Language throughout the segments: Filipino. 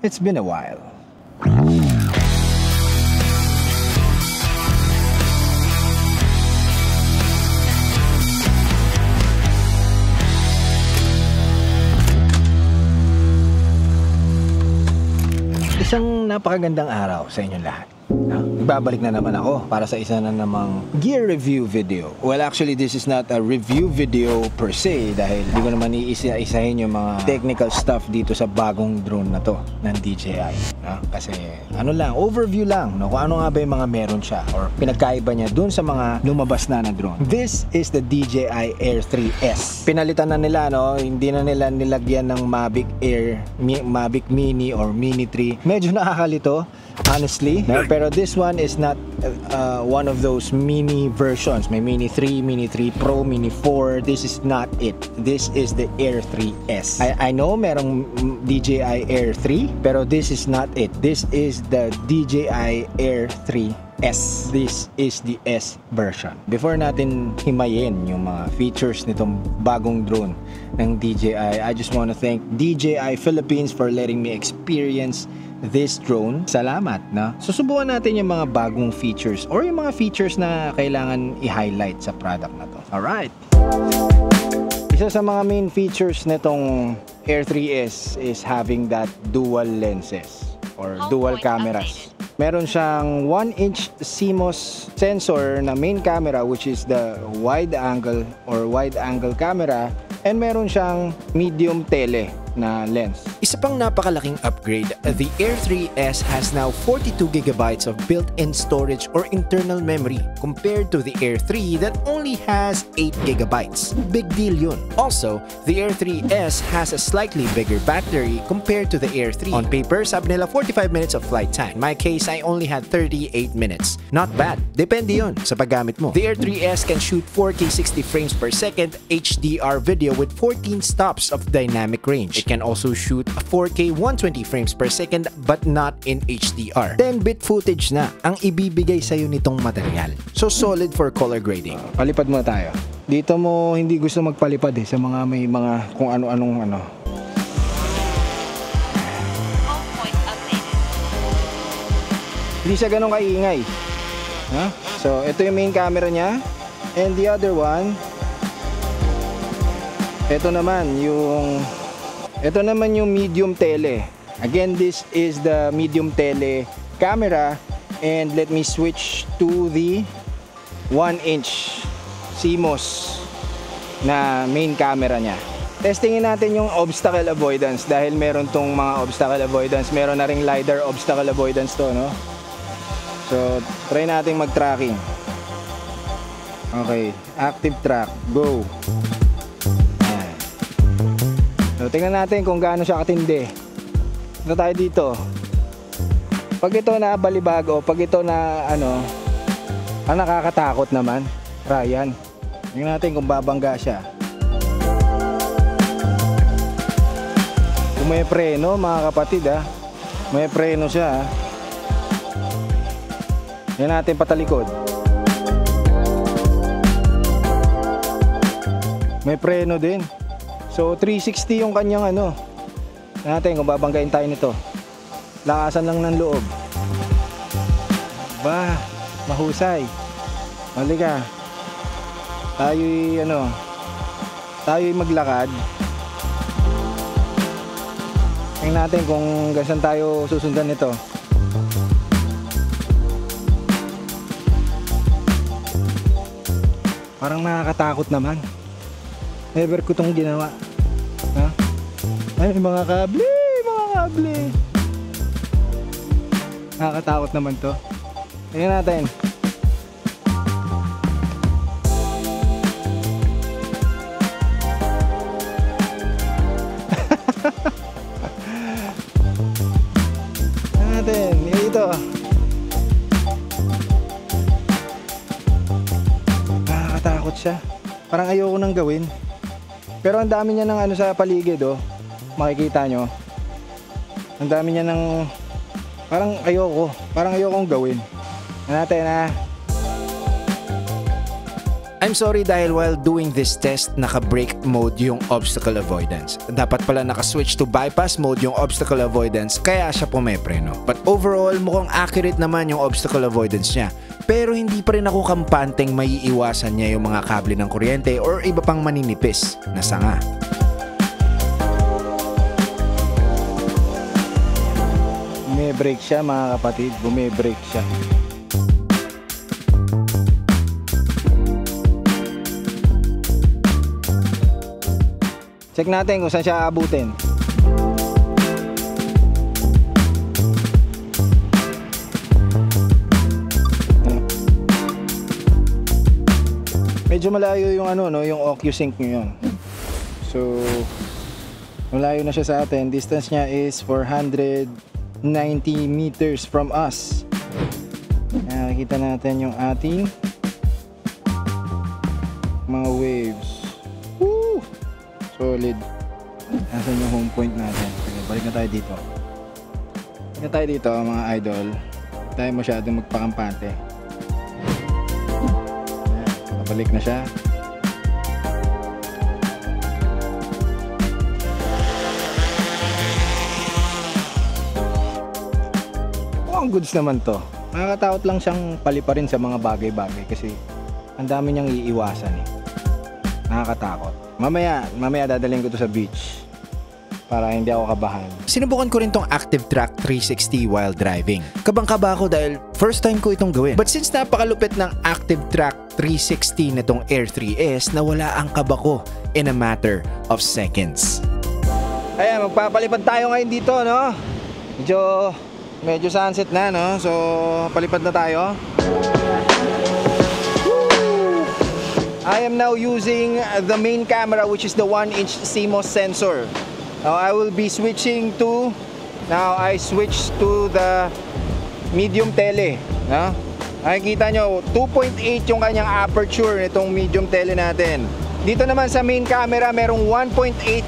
It's been a while. Isang napakagandang araw sa inyong lahat. Ibabalik na naman ako para sa isa na namang gear review video. Well, actually, this is not a review video per se dahil hindi ko naman iisa-isahin yung mga technical stuff dito sa bagong drone na to ng DJI. Kasi ano lang, overview lang kung ano nga ba yung mga meron siya or pinagkaiba niya dun sa mga lumabas na drone. This is the DJI Air 3S. Pinalitan na nila, hindi na nila nilagyan ng Mavic Air, Mavic Mini or Mini 3. Medyo nakakalito, honestly, pero this one is not one of those mini versions. May Mini 3, Mini 3 Pro, Mini 4. This is not it. This is the Air 3S. I know merong DJI Air 3, pero this is not it. This is the DJI Air 3S. This is the S version. Before natin himayin yung mga features nitong bagong drone ng DJI, I just want to thank DJI Philippines for letting me experience this drone. Salamat, na. Susubukan natin yung mga bagong features or yung mga features na kailangan i-highlight sa product na to. Alright. Isa sa mga main features nitong Air 3S is having that dual lenses or dual cameras. Meron siyang 1-inch CMOS sensor na main camera, which is the wide angle camera, and meron siyang medium tele na lens. Isa pang napakalaking upgrade, the Air 3S has now 42GB of built-in storage or internal memory compared to the Air 3 that only has 8GB. Big deal yun. Also, the Air 3S has a slightly bigger battery compared to the Air 3. On paper, sabi nila 45 minutes of flight time. In my case, I only had 38 minutes. Not bad. Depende yun sa paggamit mo. The Air 3S can shoot 4K 60 frames per second HDR video with 14 stops of dynamic range. It can also shoot 4K 120 frames per second but not in HDR. 10-bit footage na ang ibibigay sa'yo nitong material. So solid for color grading. Palipad muna tayo. Dito mo hindi gusto magpalipad sa mga may mga kung ano-anong ano. Hindi siya ganun kaingay. So ito yung main camera niya. And the other one, ito naman yung medium tele. Again, this is the medium tele camera, and let me switch to the 1-inch CMOS na main camera niya. Testingin natin yung obstacle avoidance dahil meron tong mga obstacle avoidance. Meron na ring LiDAR obstacle avoidance to, no? So, try natin mag-tracking. Okay, active track, go. So, tingnan natin kung gaano siya katindi. Ito tayo dito. Pag ito na balibag o pag ito na nakakatakot naman. Ryan. Tingnan natin kung babangga siya. Kung may preno, mga kapatid, may preno siya. Yan natin patalikod. May preno din. So 360 yung kanyang natin kung babanggain tayo nito. Lakasan lang ng loob. Mahusay. Halika. Tayo'y maglakad. Tingnan natin kung gasan tayo susundan nito. Parang nakakatakot naman. Never ko itong ginawa. Ay, mga kable. Nakakatakot naman to. Tingnan natin. Tingnan natin. Ito. Nakakatakot siya. Parang ayoko nang gawin. Pero ang dami niya ng sa paligid, makikita nyo. Ang dami niya ng parang ayokong gawin. Natin I'm sorry dahil while doing this test, naka-brake mode yung obstacle avoidance. Dapat pala naka-switch to bypass mode yung obstacle avoidance kaya siya pumepreno. But overall, mukhang accurate naman yung obstacle avoidance niya. Pero hindi pa rin ako kampanteng maiiwasan niya yung mga kable ng kuryente or iba pang maninipis na sanga. Bume-brake siya mga kapatid, bume-brake siya. Check natin kung saan siya aabutin. Medyo malayo yung ano, no, yung OcuSync nyo yun. So, malayo na siya sa atin. Distance niya is 490 meters from us. Nakikita natin yung ating mga waves. Woo! Solid. Nasaan yung home point natin? Sige, balik na tayo dito. Balik na tayo dito mga idol. Hindi tayo masyadong magpakampante. Balik na siya. Ang goods naman to. Nakakatakot lang siyang paliparin sa mga bagay-bagay kasi ang dami niyang iiwasan eh. Nakakatakot. Mamaya dadalhin ko to sa beach para hindi ako kabahan. Sinubukan ko rin tong Active Track 360 while driving. Kabang-kaba ako dahil first time ko itong gawin. But since napakalupit ng Active Track 360 nitong Air 3S, nawala ang kaba ko in a matter of seconds. Ayan, magpapalipad tayo ngayon dito, no? Medyo sunset na, no? So, palipad na tayo. I am now using the main camera, which is the 1-inch CMOS sensor. Now I will be switching to, now I switch to the medium tele. No? Nakikita nyo, 2.8 yung kanyang aperture nitong medium tele natin. Dito naman sa main camera, merong 1.8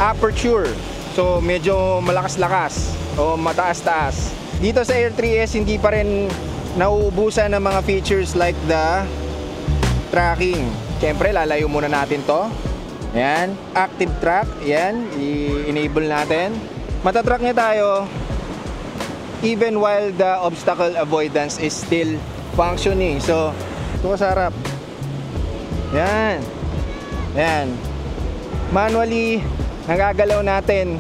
aperture. So medyo malakas-lakas o mataas-taas. Dito sa Air 3S, hindi pa rin nauubusan ng mga features like the tracking. Siyempre, lalayo muna natin to. Ayan, active track. Ayan, i-enable natin. Matatrack niya tayo even while the obstacle avoidance is still functioning. So, ito sa harap. Ayan. Ayan. Manually, nagagalaw natin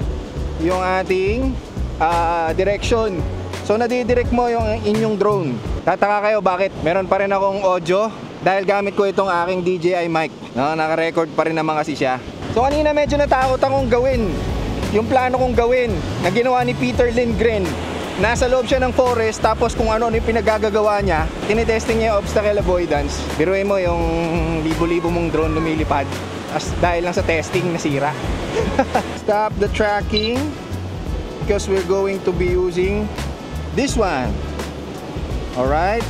yung ating direction. So, nadidirect mo yung inyong drone. Tataka kayo bakit meron pa rin akong audio dahil gamit ko itong aking DJI mic. No, naka-record pa rin naman kasi siya. So kanina medyo natakot akong gawin yung plano kong gawin na ginawa ni Peter Lindgren. Nasa loob siya ng forest, tapos kung ano yung pinagagagawa niya, tinitesting niya yung obstacle avoidance. Biruin mo yung libo-libo mong drone lumilipad dahil lang sa testing nasira. Stop the tracking because we're going to be using this one. Alright,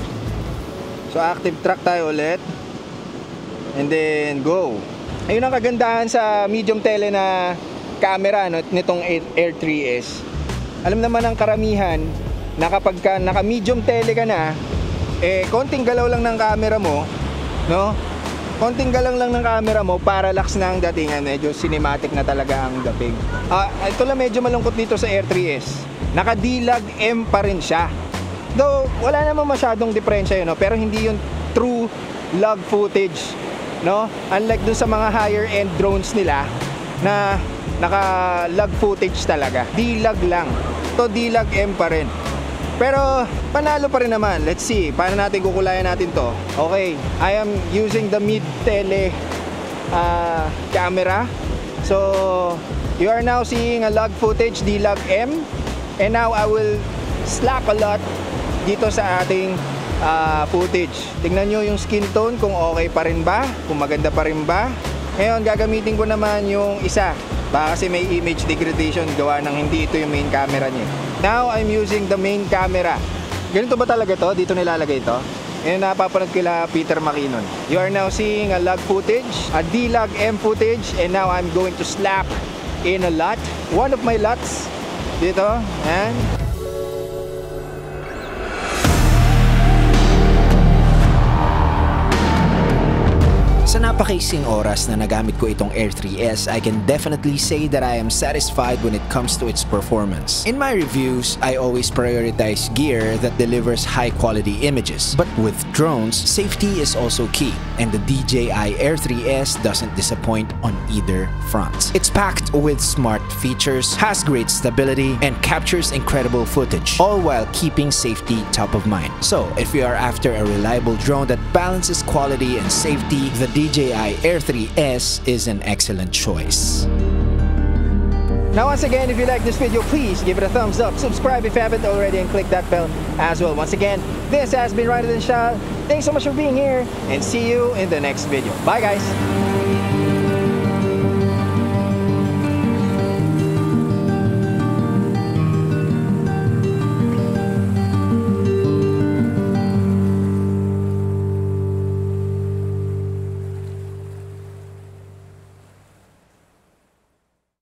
so active track tayo ulit. And then go. Ayun ang kagandahan sa medium tele na camera, no, nitong Air 3S. Alam naman ng karamihan na kapag ka naka medium tele ka na, konting galaw lang ng camera mo, no? Konting galaw lang ng camera mo, parallax na ang datingan. Medyo cinematic na talaga ang dating. Ito lang medyo malungkot dito sa Air 3S. Naka D-Log M pa rin siya. Though, wala namang masyadong diferensya yun, no? Pero hindi yung true log footage, no? Unlike dun sa mga higher end drones nila na naka-log footage talaga. D-Log lang. Ito D-Log M pa rin. Pero panalo pa rin naman. Let's see, paano natin kukulayan natin to. Okay, I am using the mid-tele camera. So, you are now seeing a log footage D-Log M. And now I will slap a lot dito sa ating footage. Tingnan nyo yung skin tone kung okay pa rin ba, kung maganda pa rin ba. Ngayon gagamitin ko naman yung isa, baka kasi may image degradation gawa ng hindi ito yung main camera niya. Now I'm using the main camera. Ganito ba talaga to? Dito nilalagay ito? Yan napapanood kila Peter Makinon. You are now seeing a log footage, a D-Log M footage, and now I'm going to slap in a lot, one of my lots dito. Ayan. napakaising oras na nagamit ko itong Air 3S, I can definitely say that I am satisfied when it comes to its performance. In my reviews, I always prioritize gear that delivers high-quality images. But with drones, safety is also key, and the DJI Air 3S doesn't disappoint on either front. It's packed with smart features, has great stability, and captures incredible footage, all while keeping safety top of mind. So, if you are after a reliable drone that balances quality and safety, the DJI Air 3S is an excellent choice. Now once again, if you like this video, please give it a thumbs up, subscribe if you haven't already, and click that bell as well. Once again, this has been Ryder and Shah. Thanks so much for being here, and see you in the next video. Bye guys!